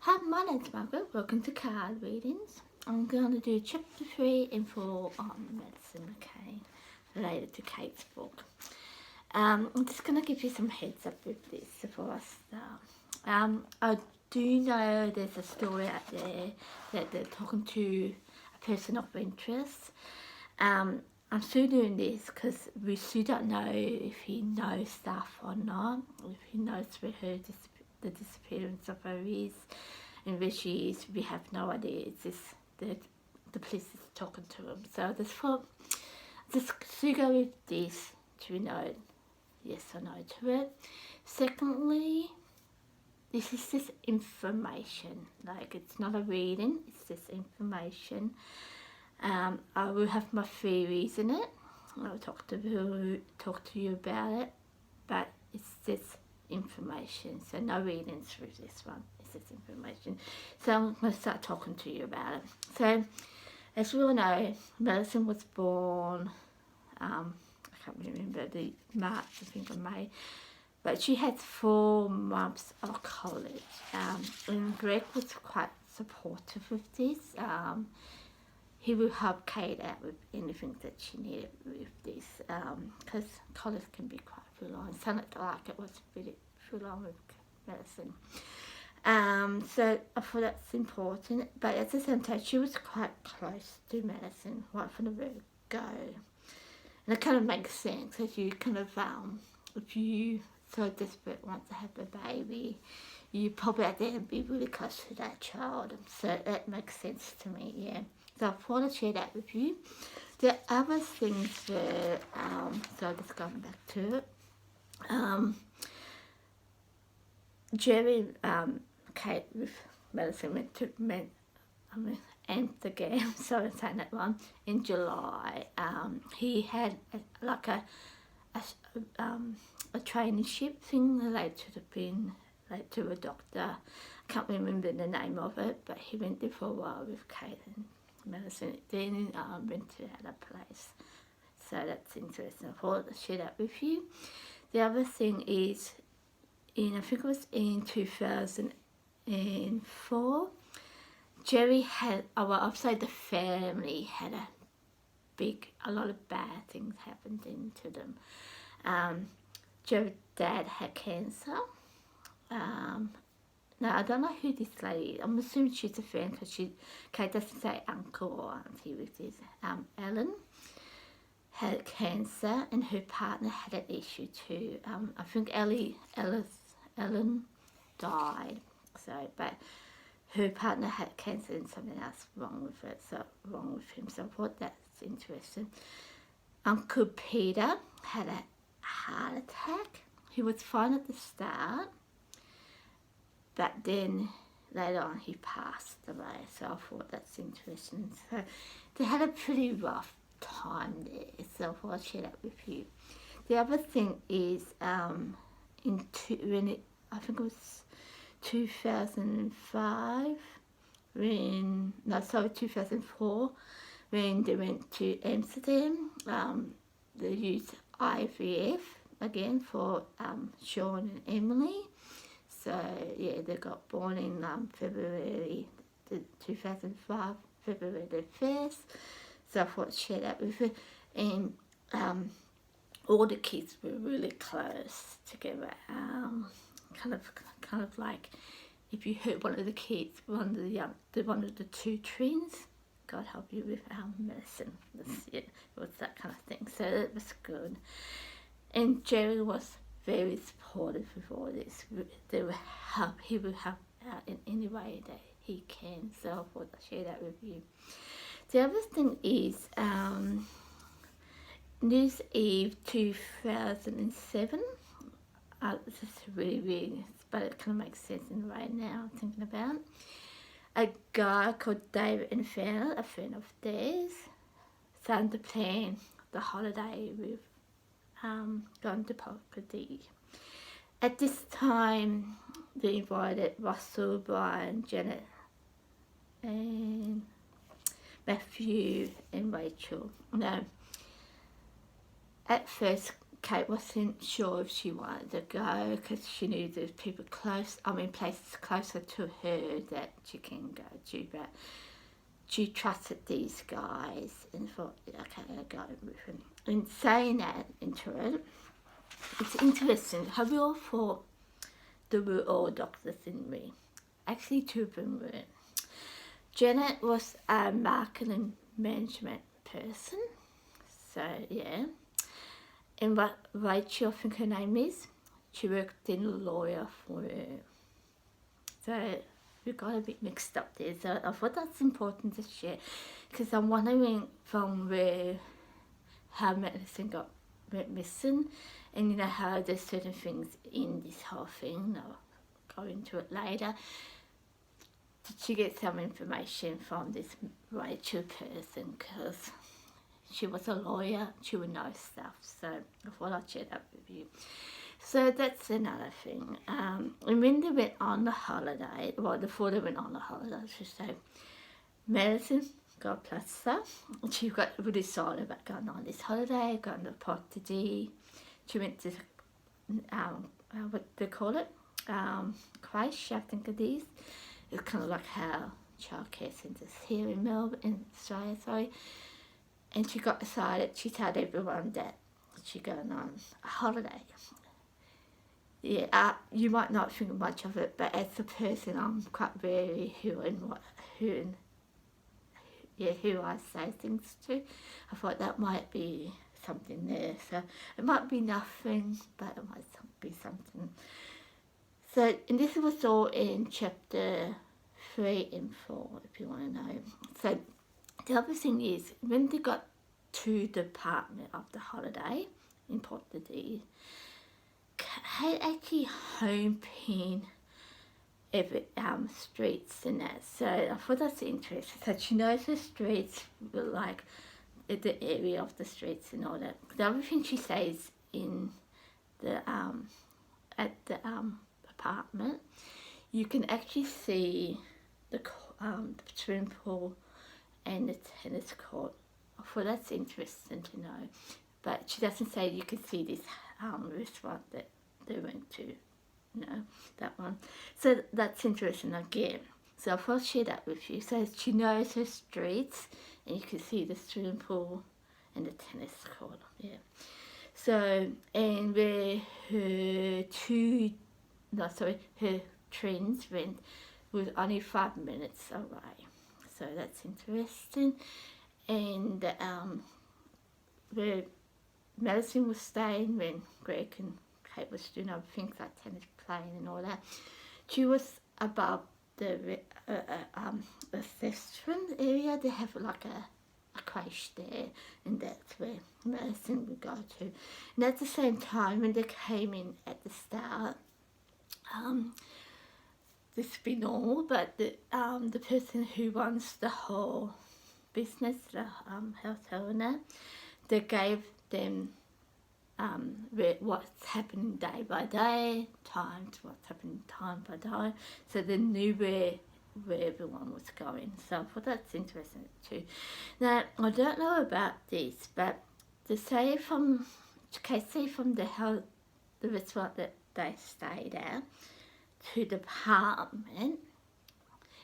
Hi, my name's Margaret. Welcome to Card Readings. I'm going to do chapter 3 and 4 on Madeleine McCann, related to Kate's book. I'm just going to give you some heads up with this before I start. I do know there's a story out there that they're talking to a person of interest. I'm still doing this because we still don't know if he knows stuff or not, if he knows where the disappearance of her is and where she is. We have no idea. It's just that the police is talking to him. So just to go with this to know yes or no to it. Secondly, this is just information. Like, it's not a reading, it's just information. I will have my theories in it. I'll talk to you about it, but it's just information, so no readings for this one. It's just information. So I'm going to start talking to you about it. So, as we all know, Madeleine was born, I can't remember the March, I think, or May, but she had 4 months of college, and Greg was quite supportive of this. He will help Kate out with anything that she needed with this, because college can be quite full on. It sounded like it was really full on with Madeleine. So I thought that's important, but at the same time, she was quite close to Madeleine right from the very go. And it kind of makes sense if you kind of, if you so desperate want to have a baby, you probably at the end be really close to that child. So that makes sense to me, yeah. So I thought I'd share that with you. The other things were, so just going back to it, Jerry, Kate with Madeleine went to Amsterdam, sorry I'm saying that wrong, in July. He had a traineeship thing related to a doctor. I can't remember the name of it, but he went there for a while with Kate and Madeleine. Then rented out a place. So that's interesting. I thought I'd share that with you. The other thing is, I think it was in 2004, Jerry had, I'll say the family had a lot of bad things happened into them. Jerry's dad had cancer. Now, I don't know who this lady is. I'm assuming she's a friend because Kate doesn't say uncle or auntie with this. Ellen had cancer and her partner had an issue too. I think Ellen died. So, but her partner had cancer and something else wrong with him. So I thought that's interesting. Uncle Peter had a heart attack. He was fine at the start, but then later on he passed away. So I thought that's interesting. So they had a pretty rough time there. So I thought I'd share that with you. The other thing is, I think it was 2005, 2004, when they went to Amsterdam. They used IVF again for Sean and Emily. So yeah, they got born in February 2005, February the 1st. So I thought I'd share that with you. And all the kids were really close together. Kind of like if you hurt one of the kids, one of the 2 twins, God help you with medicine. Yeah, it was that kind of thing. So it was good. And Jerry was very supportive of all this. He will help out in any way that he can. So I thought I'd share that with you. The other thing is, New Eve 2007. This is really, but it kind of makes sense in the way now I'm thinking about. A guy called David and Fennel, a friend of theirs, started to plan the holiday with going to Portugal. At this time, they invited Russell, Brian, Janet, and Matthew and Rachel. No, at first Kate wasn't sure if she wanted to go because she knew there's people places closer to her that she can go to, but she trusted these guys and thought, okay, I'll go with them. In saying that into it, it's interesting how we all thought they were all doctors, didn't we? Actually, two of them were. Janet was a marketing management person, so yeah. And what Rachel, I think her name is, she worked in a lawyer for her. So we got a bit mixed up there. So I thought that's important to share because I'm wondering from how Madeleine went missing, and you know how there's certain things in this whole thing. I'll go into it later. Did she get some information from this Rachel person? Because she was a lawyer, she would know stuff. So I thought I'd share that with you. So that's another thing. And when they went on the holiday, well, before they went on the holiday, I should say, Madeleine, God bless her, she got really excited about going on this holiday, going to Portugal. She went to, what do they call it? Christ, I think it is. It's kind of like how childcare centres here in Melbourne, in Australia, sorry. And she got excited. She told everyone that she's going on a holiday. Yeah, you might not think much of it, but as a person, I'm quite wary who I say things to. I thought that might be something there. So it might be nothing, but it might be something. So, and this was all in chapter 3 and 4, if you want to know. So the other thing is, when they got to the apartment of the holiday in Portugal, Kate actually home pin every streets and that. So I thought that's interesting. So she knows the streets, like the area of the streets and all that. The other thing she says in the at the apartment, you can actually see the swimming pool and the tennis court. I thought that's interesting to know. But she doesn't say you can see this restaurant that they went to, that one. So that's interesting again. So I'll first share that with you. So she knows her streets, and you can see the swimming pool and the tennis court. Yeah. So, and where her trains went was only 5 minutes away. So that's interesting. And where Madeleine was staying when Greg and Kate was doing other things like tennis playing and all that, she was above the reception area. They have like a crash there, and that's where Madeleine would go to. And at the same time, when they came in at the start, this would be normal, but the person who runs the whole business, the hotel and that, they gave them what's happening day by day, times what's happening time by day, so they knew where everyone was going. So I thought that's interesting too. Now I don't know about this, but to say from the restaurant that they stayed at to the apartment,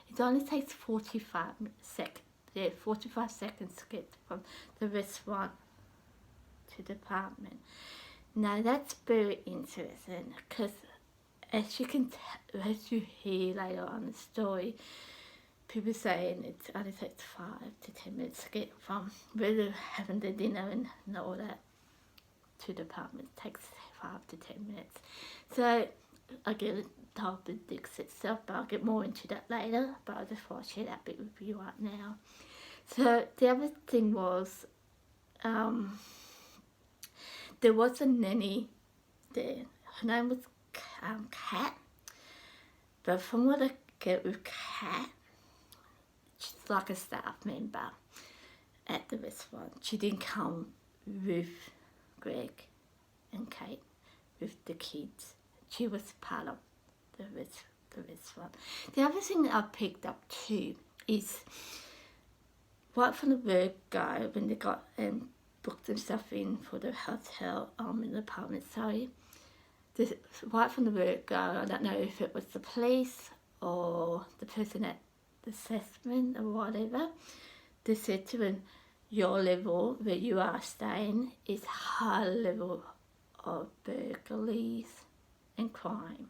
it only takes 45 seconds. Yeah, 45 seconds to get from the restaurant to the apartment. Now that's very interesting because as you hear later on the story, people saying it only takes 5 to 10 minutes to get from where they're having their dinner and all that to the apartment. It takes 5 to 10 minutes. So again, the whole predicts itself, but I'll get more into that later. But I just want to share that bit with you right now. So the other thing was, there was a nanny there. Her name was Kat. But from what I get with Kat, she's like a staff member at the restaurant. She didn't come with Greg and Kate, with the kids. She was part of the restaurant. The other thing that I picked up too is right from the word go, when they got booked themselves in for the hotel, in the apartment, sorry. Right from the word go, I don't know if it was the police or the person at the assessment or whatever, they said to him, your level where you are staying is high level of burglaries and crime.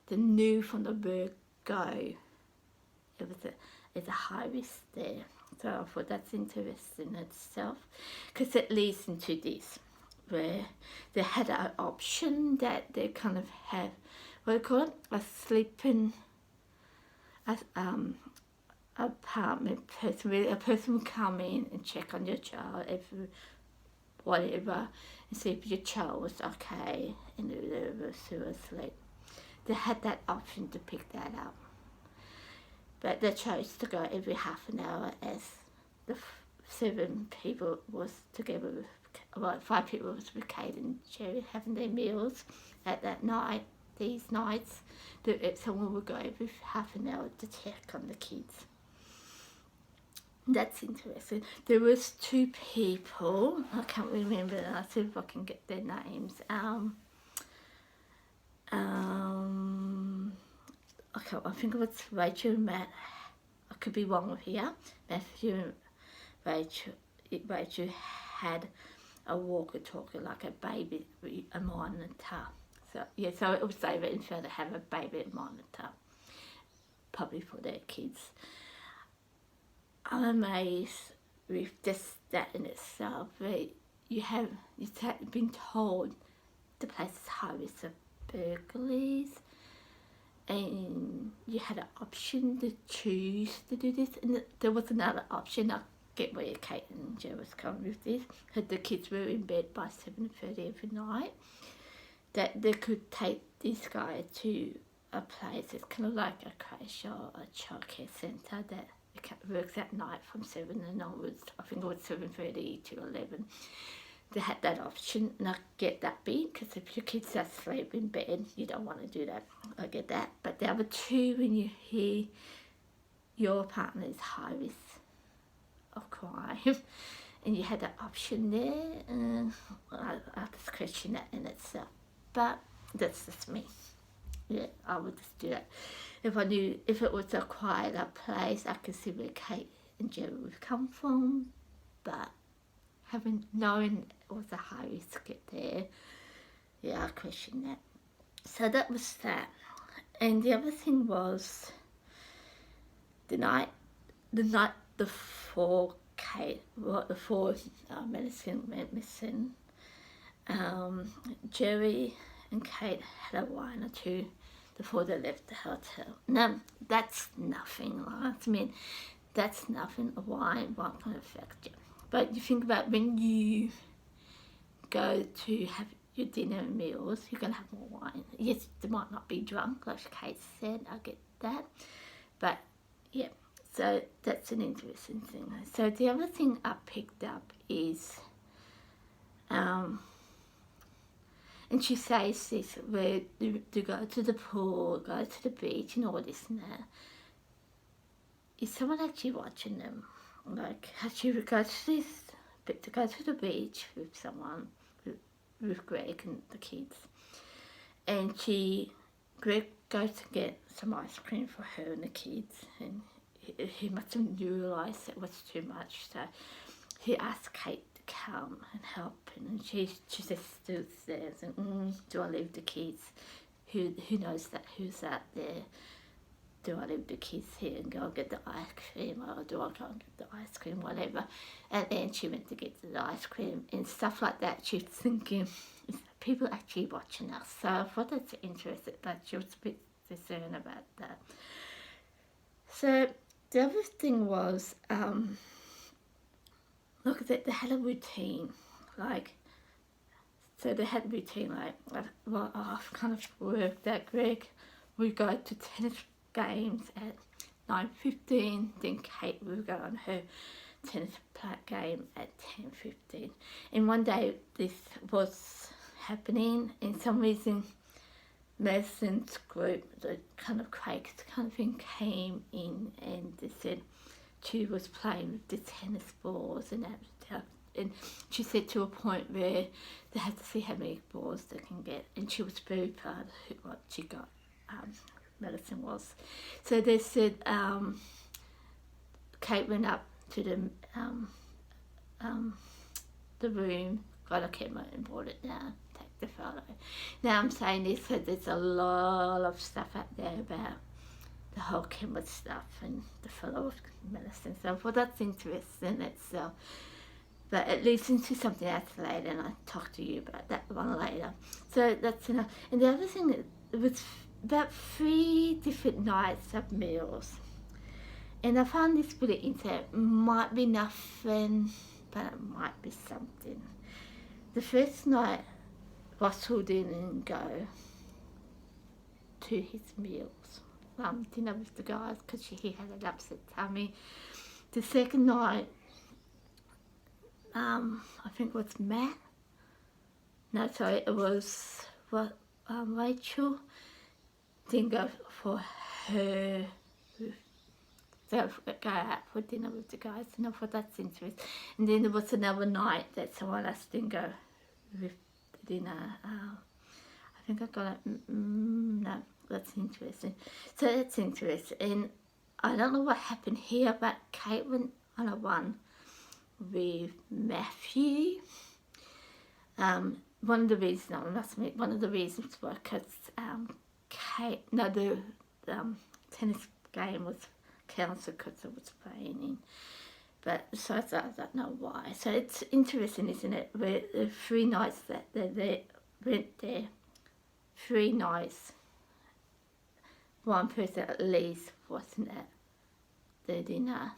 They knew from the word go it's a high risk there. So I thought that's interesting in itself, because it leads into this, where they had an option that they kind of have, what do you call it, a sleeping apartment person, where a person would come in and check on your child every whatever and see if your child was okay and they were still asleep. They had that option to pick that up, but they chose to go every half an hour, as the 7 people was together with, well, 5 people was with Kate and Jerry having their meals at that night. These nights, someone would go every half an hour to check on the kids. That's interesting. There was 2 people, I can't remember, I'll see if I can get their names. Okay, I think it was Rachel and Matt. I could be wrong here. Matthew and Rachel had a walkie-talkie, like a baby, a monitor. So yeah, so it was they written for to have a baby monitor, probably for their kids. I'm amazed with just that in itself. You've been told the place is high risk of burglaries, and you had an option to choose to do this, and there was another option. I get where Kate and Joe was coming with this. The kids were in bed by 7:30 every night, that they could take this guy to a place. It's kind of like a creche or a childcare centre that works at night from 7 and onwards. I think it was 7:30 to 11. They had that option, and I get that bit, because if your kids are asleep in bed, you don't want to do that. I get that. But the other 2, when you hear your partner is high risk of crime, and you had that option there, I just question that in itself. But that's just me. Yeah, I would just do that. If I knew, if it was a quieter place, I could see where Kate and Jerry would come from, but knowing it was a high risk there, yeah, I question that. So that was that. And the other thing was the night before Kate, before Madeleine went missing, Jerry and Kate had a wine or 2 before they left the hotel. Now, that's nothing, right? I mean, that's nothing. A wine can affect you. But you think about when you go to have your dinner and meals, you're going to have more wine. Yes, they might not be drunk, like Kate said, I get that. But, yeah, so that's an interesting thing. So the other thing I picked up is, and she says this, where to go to the pool, go to the beach and all this and that. Is someone actually watching them? Like, she would go to the beach with someone, with Greg and the kids, and Greg goes to get some ice cream for her and the kids, and he must have realised it was too much, so he asked Kate to come and help, and she just stood there and do I leave the kids? Who knows that? Who's out there? Do I leave the kids here and go and get the ice cream, or do I go and get the ice cream, whatever? And then she went to get the ice cream and stuff like that. She was thinking, is people actually watching us? So I thought that's interesting, but she was a bit concerned about that. So the other thing was, look at it, they had a routine, like, so they had a routine, like, well, I've kind of worked that Greg would go to tennis games at 9:15, then Kate would go on her tennis game at 10:15. And one day this was happening, and some reason Madeline's group, the kind of Craig's kind of thing, came in, and they said she was playing with the tennis balls and that. and she said to a point where they had to see how many balls they can get, and she was very proud of what she got. Madeleine was. So they said Kate went up to the room, got a camera and brought it down, take the photo. Now I'm saying this, so there's a lot of stuff out there about the whole camera stuff and the photo of Madeleine. So well, that's interesting itself. But it leads into something else later, and I'll talk to you about that one later. So that's enough. And the other thing, it was about 3 different nights of meals. And I found this really interesting. Might be nothing, but it might be something. The first night, Russell didn't go to his meals, dinner with the guys, because he had an upset tummy. The second night, I think it was Matt. No, sorry, it was Rachel didn't go for her. So go out for dinner with the guys, and I thought that's interesting. And then there was another night that someone else didn't go with the dinner. I think I got it. No, that's interesting. So that's interesting. And I don't know what happened here, but Kate went on a one with Matthew. One of the reasons, no, I must admit, one of the reasons was because the tennis game was cancelled because it was raining. But besides that, I don't know why. So it's interesting, isn't it? Where the 3 nights that they went there, 3 nights, one person at least wasn't at the dinner,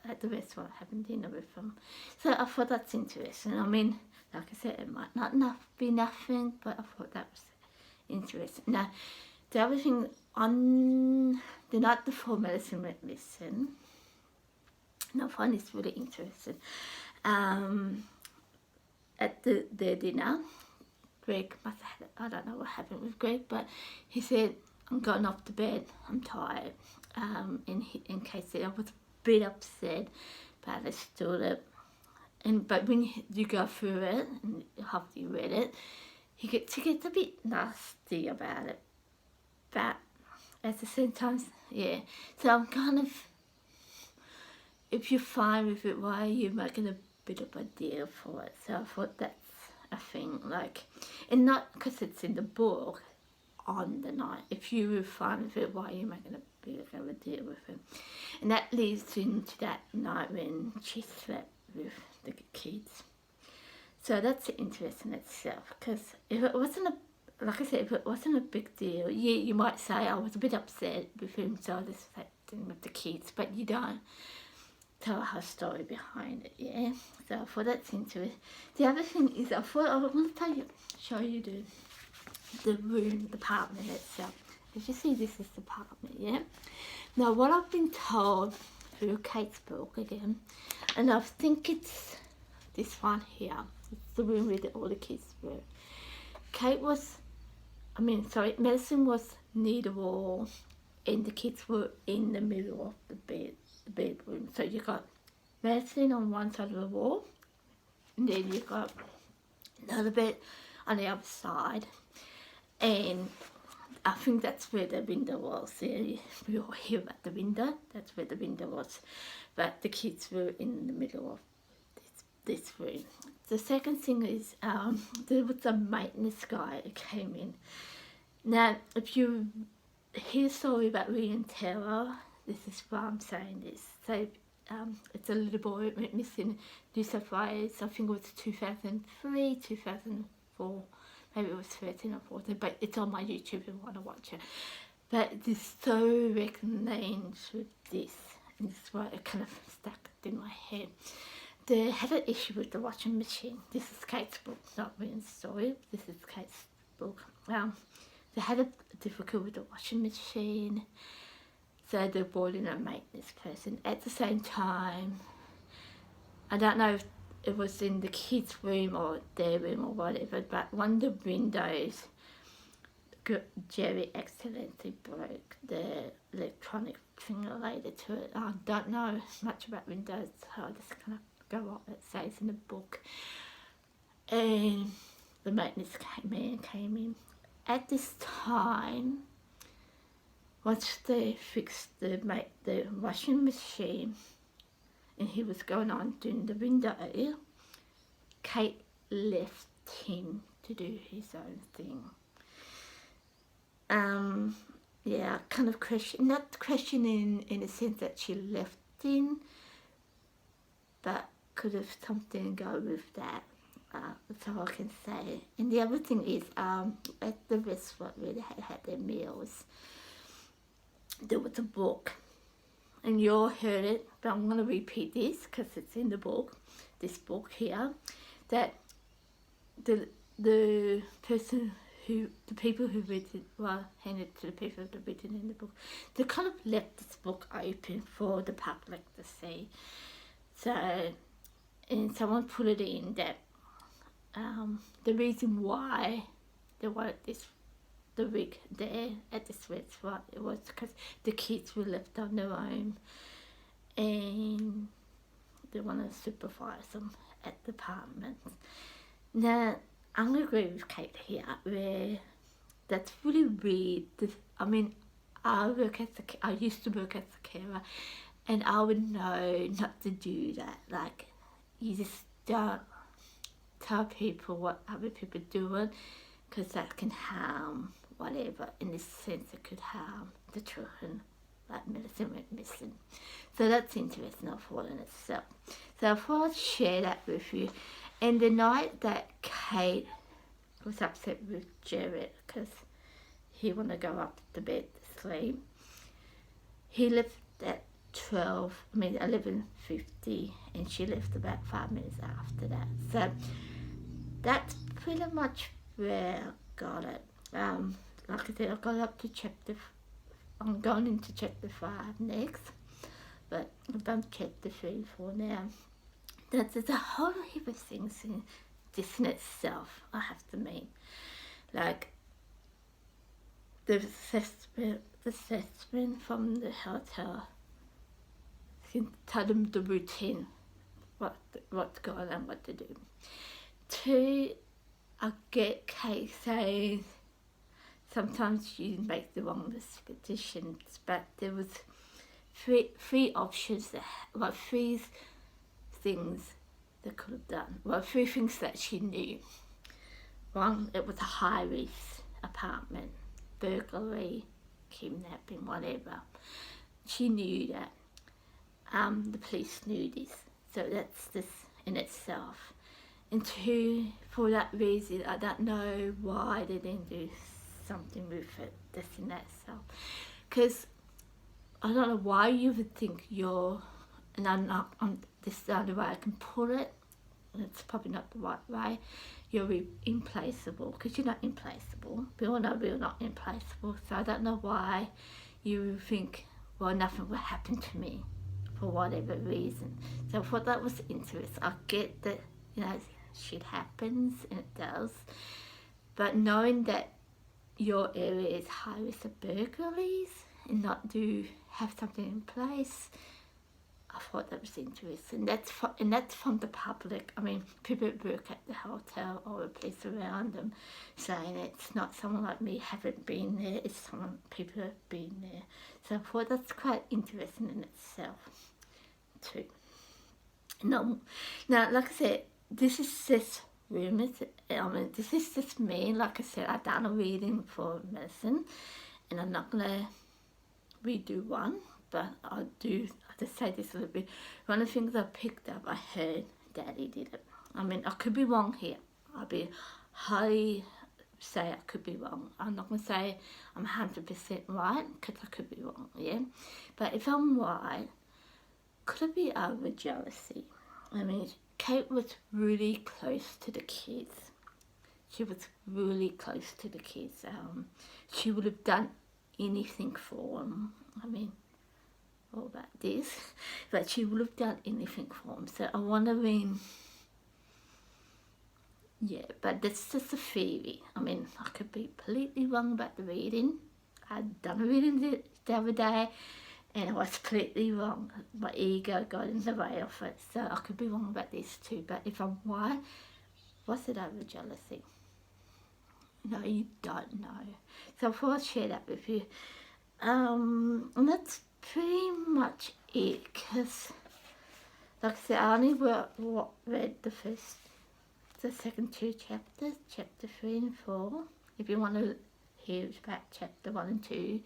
at the restaurant having dinner with them. So I thought that's interesting. I mean, like I said, it might not be nothing, but I thought that was interesting. Now, the other thing, on the night before Madeleine went missing, and I find this really interesting, at their dinner, Greg must have, I don't know what happened with Greg, but he said, I'm going off to bed, I'm tired. In case I was a bit upset, but I stood it. But when you go through it, and after you read it, he gets a bit nasty about it. But at the same time, yeah. So I'm kind of, if you're fine with it, why are you making a bit of a deal for it? So I thought that's a thing, like, and not because it's in the book on the night. If you were fine with it, why are you making a bit of a deal with it? And that leads into that night when she slept with the kids. So that's interesting itself, because if it wasn't like I said, if it wasn't a big deal, yeah, you might say I was a bit upset with him, so this thing with the kids, but you don't tell her story behind it, yeah. So I thought that's interesting. The other thing is, I thought I want to show you the room, the apartment itself. As you see, this is the apartment, yeah. Now, what I've been told through Kate's book again, and I think it's this one here. It's the room where all the kids were. Madeleine was near the wall, and the kids were in the middle of the bedroom. So you got Madeleine on one side of the wall, and then you got another bed on the other side, and I think that's where the window was. Yeah, we all hear about the window. That's where the window was, but the kids were in the middle of this room. The second thing is there was a maintenance guy who came in. Now, if you hear a story about Ryan Terror, this is why I'm saying this. So it's a little boy went missing in New South Wales. I think it was 2003, 2004. Maybe it was 13 or 14, but it's on my YouTube if you want to watch it. But it's so recognized with this, and this is why it kind of stuck in my head. They had an issue with the washing machine. This is Kate's book, not Ryan's story. This is Kate's book. They had a difficulty with the washing machine, so they brought in a maintenance person. At the same time, I don't know if it was in the kids' room or their room or whatever, but one of the windows, Jerry accidentally broke the electronic thing related to it. I don't know much about windows, so I just kind of go what it says in the book. And the maintenance came in. At this time, once they fixed the washing machine and he was going on doing the window, Kate left him to do his own thing. Yeah, kind of not questioning in the sense that she left him, but could have something go with that. That's all I can say. And the other thing is, at the restaurant where they had their meals, there was a book, and you all heard it, but I'm going to repeat this because it's in the book, this book here, that the people who read it, well, handed to the people who read it in the book, they kind of left this book open for the public to see. So, and someone put it in that the reason why they wanted the rig there at this restaurant, it was because the kids were left on their own and they want to supervise them at the apartment. Now, I'm going to agree with Kate here, where that's really weird. I mean, I used to work as a carer, and I would know not to do that. Like, you just don't tell people what other people are doing, because that can harm whatever. In this sense, it could harm the children, like Madeleine went missing. So that's interesting, I thought, in itself. So I thought I'd share that with you. And the night that Kate was upset with Jared because he wanted to go up to bed to sleep, he left at 11:50, and she left about 5 minutes after that. So that's pretty much where I got it. Like I said, I got up to I'm going into chapter 5 next, but I've done chapter 3 for now. There's a whole heap of things in this in itself, I have to mean. Like the assessment from the hotel can tell them the routine, what's going on, what to do. 2, I get Kate saying sometimes you make the wrong decisions, but there was three options, like 3 things they could have done. Well, 3 things that she knew. 1, it was a high-risk apartment, burglary, kidnapping, whatever. She knew that. The police knew this, so that's this in itself. And 2, for that reason, I don't know why they didn't do something with it, this in that itself. Because I don't know why you would think and this is the only way I can put it, and it's probably not the right way, you're implaceable, because you're not implaceable. We all know we're not implaceable, so I don't know why you think, well, nothing will happen to me for whatever reason. So I thought that was interesting. I get that, shit happens, and it does, but knowing that your area is high risk of burglaries and not have something in place, I thought that was interesting. That's from the public. I mean, people that work at the hotel or the place around them saying it's not someone like me haven't been there, it's people have been there. So I thought that's quite interesting in itself too. Now, like I said, this is just rumours. This is just me. Like I said, I've done a reading for medicine, and I'm not gonna redo one, but I'll just say this a little bit. One of the things I picked up, I heard Daddy did it. I mean, I could be wrong here. I'll be highly say I could be wrong. I'm not going to say I'm 100% right, because I could be wrong, yeah? But if I'm right, could it be over jealousy? I mean, Kate was really close to the kids. She was really close to the kids. She would have done anything for them. I mean, all about this, but she would have done anything for him. So I'm wondering, yeah, but that's just a theory. I mean, I could be completely wrong about the reading. I'd done a reading the other day, and I was completely wrong. My ego got in the way of it, so I could be wrong about this too. But if I'm right, was it over jealousy? No, you don't know. So I thought I'd share that with you. And that's pretty much it, because like I said, I only read the second two chapters, chapter 3 and 4. If you want to hear about chapter 1 and 2,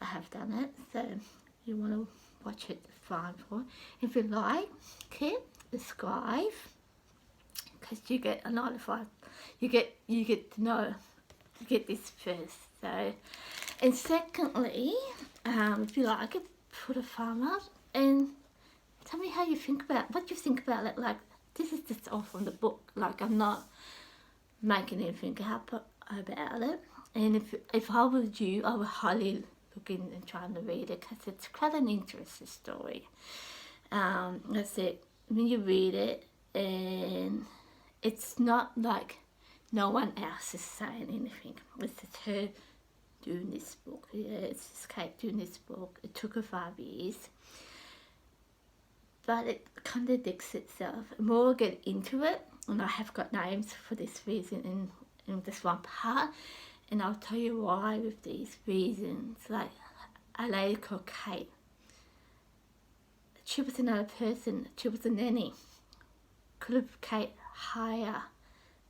I have done it, so you want to watch it, fine for. If you like it, subscribe, because you get a notified, you get to know, you get this first. So, and secondly, if you like it, put a thumb up and tell me how you think about what you think about it. Like, this is just all from the book. Like, I'm not making anything up about it. And if I was you, I would highly look in and try to read it, because it's quite an interesting story. That's it. When you read it, and it's not like no one else is saying anything. It's just her doing this book. Yeah, it's just Kate doing this book. It took her 5 years. But it contradicts itself. The more I get into it, and I have got names for this reason in this one part, and I'll tell you why with these reasons. Like, a lady called Kate, she was another person, she was a nanny. Could have Kate hire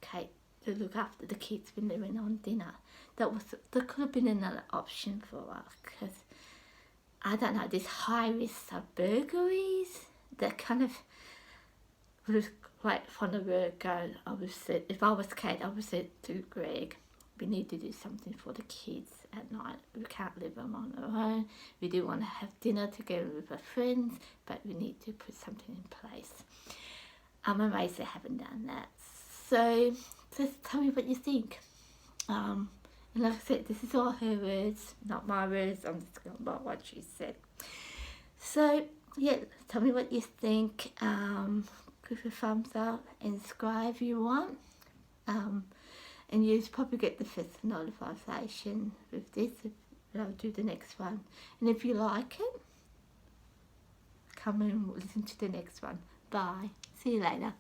Kate to look after the kids when they went on dinner. That could have been another option for her, because I don't know, this high risk of burglaries that kind of would have, like, from the word go, I would say, if I was Kate, I would say to Greg, we need to do something for the kids at night. We can't leave them on their own. We do want to have dinner together with our friends, but we need to put something in place. I'm amazed they haven't done that. So just tell me what you think. And like I said, this is all her words, not my words. I'm just going by what she said. So yeah, tell me what you think. Give a thumbs up and subscribe if you want. And you'll probably get the first notification with this, and I'll do the next one. And if you like it, come and listen to the next one. Bye. See you later.